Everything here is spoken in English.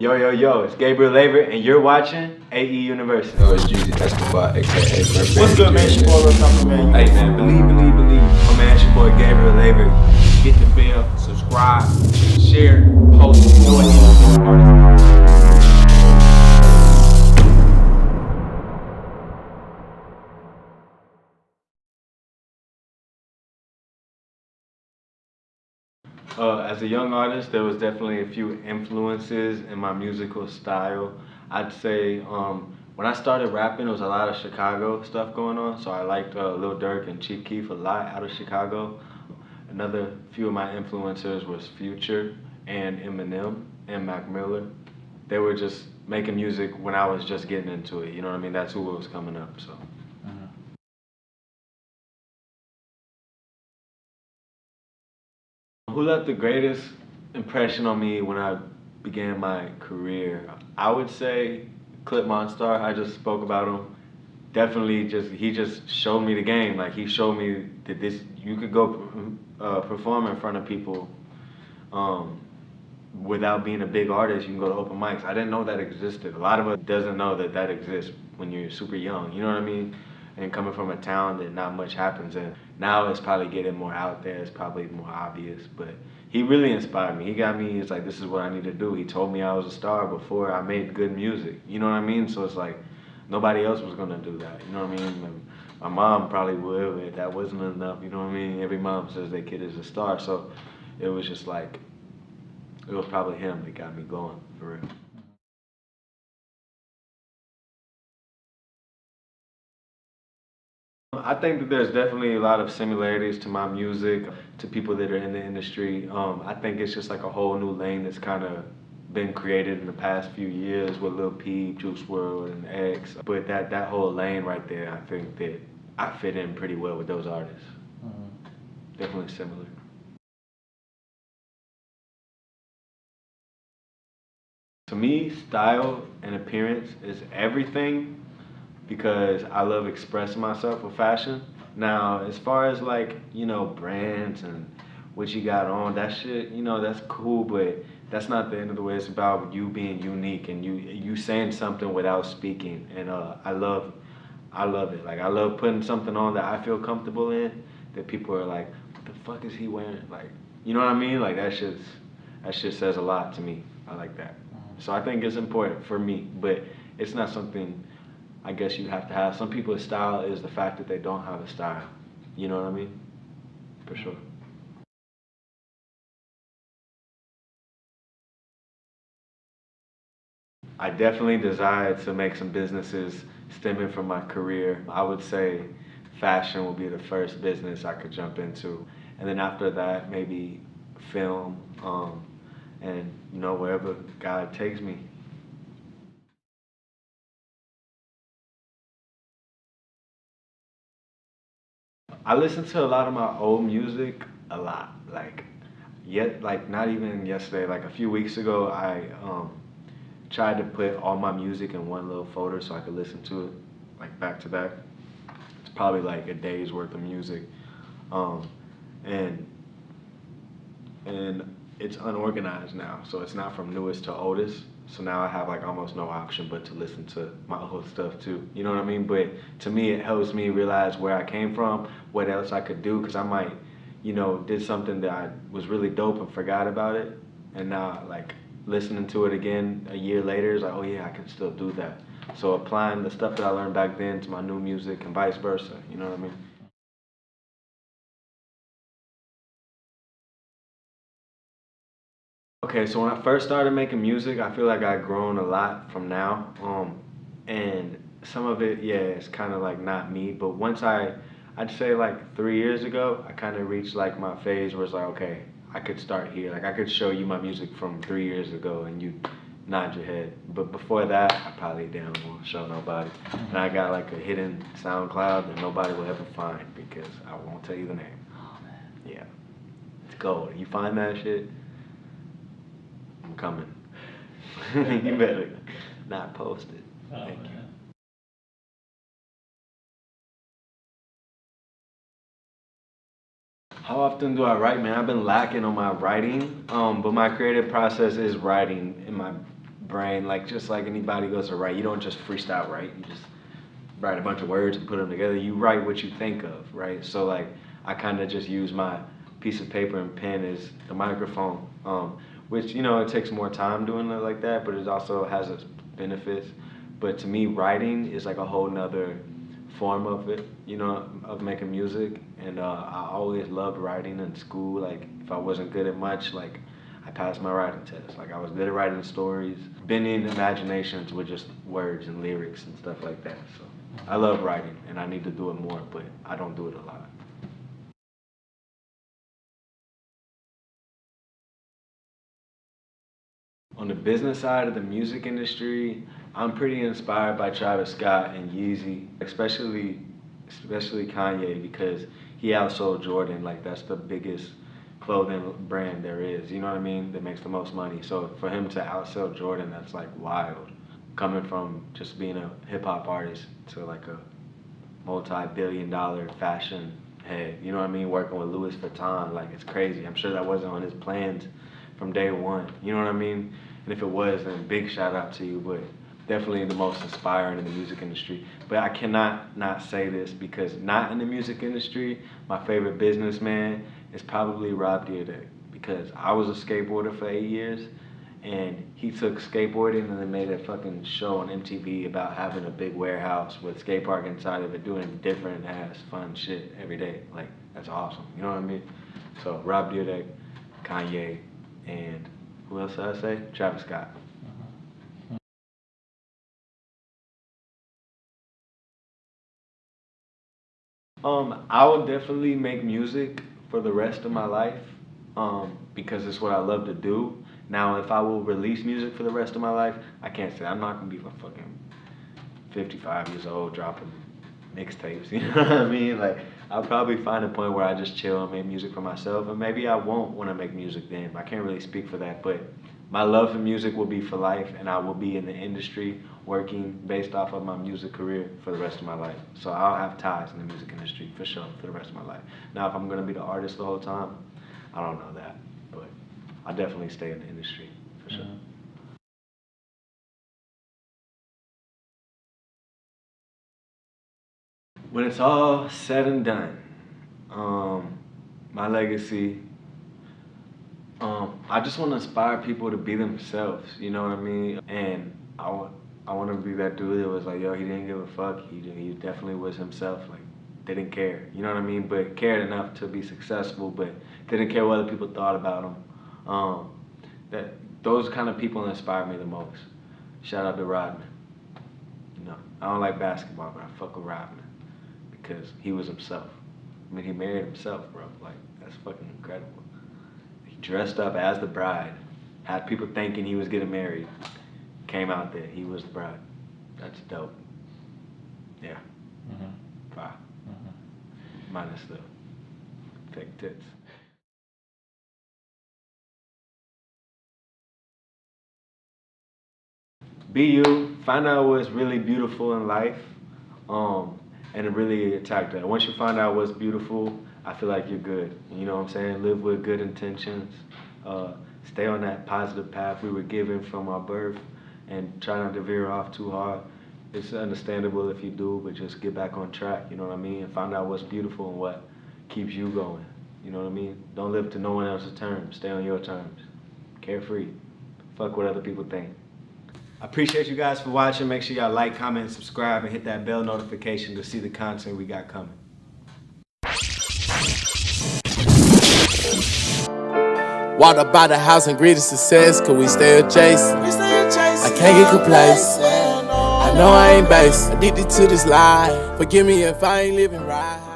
Yo, yo, yo, it's Gabriel Avrett, and you're watching AE University. Yo, it's Jeezy Escobar, aka Birthday. What's good, man? It's your boy, Lil Something, man. Hey, man, believe. Oh man, it's your boy Gabriel Avrett. Hit the bell, subscribe, share, post, do it. As a young artist, there was definitely a few influences in my musical style. I'd say when I started rapping, there was a lot of Chicago stuff going on, so I liked Lil Durk and Chief Keef a lot out of Chicago. Another few of my influencers was Future and Eminem and Mac Miller. They were just making music when I was just getting into it, you know what I mean? That's who was coming up, so. Who left the greatest impression on me when I began my career? I would say Clip Monstar. I just spoke about him. Definitely, he just showed me the game. Like, he showed me that you could go perform in front of people without being a big artist. You can go to open mics. I didn't know that existed. A lot of us doesn't know that exists when you're super young. You know what I mean? And coming from a town that not much happens in. Now it's probably getting more out there, it's probably more obvious, but he really inspired me. He got me, it's like, this is what I need to do. He told me I was a star before I made good music, you know what I mean? So it's like, nobody else was gonna do that, you know what I mean? My mom probably would, but that wasn't enough, you know what I mean? Every mom says their kid is a star, so it was just like, it was probably him that got me going, for real. I think that there's definitely a lot of similarities to my music, to people that are in the industry. I think it's just like a whole new lane that's kind of been created in the past few years with Lil Peep, Juice WRLD, and X. But that whole lane right there, I think that I fit in pretty well with those artists. Definitely similar. To me, style and appearance is everything, because I love expressing myself with fashion. Now, as far as like, you know, brands and what you got on, that shit, you know, that's cool, but that's not the end of the way. It's about you being unique and you saying something without speaking. And I love it. Like, I love putting something on that I feel comfortable in, that people are like, what the fuck is he wearing? Like, you know what I mean? Like, that shit says a lot to me. I like that. So I think it's important for me, but it's not something I guess you have to have. Some people's style is the fact that they don't have a style. You know what I mean? For sure. I definitely desire to make some businesses stemming from my career. I would say fashion will be the first business I could jump into. And then after that, maybe film, and you know, wherever God takes me. I listen to a lot of my old music a lot. Like not even yesterday, like a few weeks ago, I tried to put all my music in one little folder so I could listen to it like back to back. It's probably like a day's worth of music, and and it's unorganized now, so it's not from newest to oldest. So now I have like almost no option but to listen to my old stuff too. You know what I mean? But to me, it helps me realize where I came from, what else I could do, because I might, you know, did something that I was really dope and forgot about it, and now like listening to it again a year later is like, oh yeah, I can still do that. So applying the stuff that I learned back then to my new music and vice versa. You know what I mean? Okay, so when I first started making music, I feel like I've grown a lot from now. And some of it, yeah, it's kind of like not me. But I'd say like 3 years ago, I kind of reached like my phase where it's like, okay, I could start here. Like, I could show you my music from 3 years ago and you nod your head. But before that, I probably didn't want to show nobody. And I got like a hidden SoundCloud that nobody will ever find because I won't tell you the name. Oh, man. Yeah, it's gold. You find that shit, I'm coming. You better not post it. Thank you. How often do I write, man? I've been lacking on my writing, but my creative process is writing in my brain, like just like anybody goes to write. You don't just freestyle write. You just write a bunch of words and put them together. You write what you think of, right? So like I kind of just use my piece of paper and pen as the microphone, which, you know, it takes more time doing it like that, but it also has its benefits. But to me, writing is like a whole nother form of it, you know, of making music. And I always loved writing in school. Like if I wasn't good at much, like I passed my writing test. Like I was good at writing stories, bending imaginations with just words and lyrics and stuff like that. So I love writing and I need to do it more, but I don't do it a lot. On the business side of the music industry, I'm pretty inspired by Travis Scott and Yeezy, especially Kanye, because he outsold Jordan. Like that's the biggest clothing brand there is, you know what I mean, that makes the most money. So for him to outsell Jordan, that's like wild. Coming from just being a hip hop artist to like a multi-billion-dollar fashion head, you know what I mean, working with Louis Vuitton, like it's crazy. I'm sure that wasn't on his plans from day one, you know what I mean? And if it was, then big shout out to you, but definitely the most inspiring in the music industry. But I cannot not say this, because not in the music industry, my favorite businessman is probably Rob Dyrdek, because I was a skateboarder for 8 years, and he took skateboarding and then made a fucking show on MTV about having a big warehouse with skate park inside of it, doing different ass fun shit every day. Like, that's awesome, you know what I mean? So Rob Dyrdek, Kanye, and who else did I say? Travis Scott. I would definitely make music for the rest of my life, because it's what I love to do. Now, if I will release music for the rest of my life, I can't say. I'm not gonna be like fucking 55 years old dropping mixtapes, you know what I mean? Like, I'll probably find a point where I just chill and make music for myself, and maybe I won't want to make music then. I can't really speak for that, but my love for music will be for life, and I will be in the industry working based off of my music career for the rest of my life. So I'll have ties in the music industry for sure for the rest of my life. Now, if I'm gonna be the artist the whole time, I don't know that, but I'll definitely stay in the industry for sure. When it's all said and done, my legacy, I just want to inspire people to be themselves, you know what I mean? And I want to be that dude that was like, yo, he didn't give a fuck. He definitely was himself, like, didn't care, you know what I mean? But cared enough to be successful, but didn't care what other people thought about him. Those kind of people inspire me the most. Shout out to Rodman. You know, I don't like basketball, but I fuck with Rodman because he was himself. I mean, he married himself, bro. Like, that's fucking incredible. He dressed up as the bride, had people thinking he was getting married, came out there, he was the bride. That's dope. Yeah. Wow. Minus the fake tits. Be you, find out what's really beautiful in life, and really attack that. Once you find out what's beautiful, I feel like you're good. You know what I'm saying? Live with good intentions. Stay on that positive path we were given from our birth, and try not to veer off too hard. It's understandable if you do, but just get back on track, you know what I mean? And find out what's beautiful and what keeps you going, you know what I mean? Don't live to no one else's terms. Stay on your terms. Carefree. Fuck what other people think. I appreciate you guys for watching. Make sure y'all like, comment, and subscribe, and hit that bell notification to see the content we got coming. Walked up by the house and greeted success, cause we still chasing. I can't get complacent. I know I ain't base. Addicted to this life. Forgive me if I ain't living right.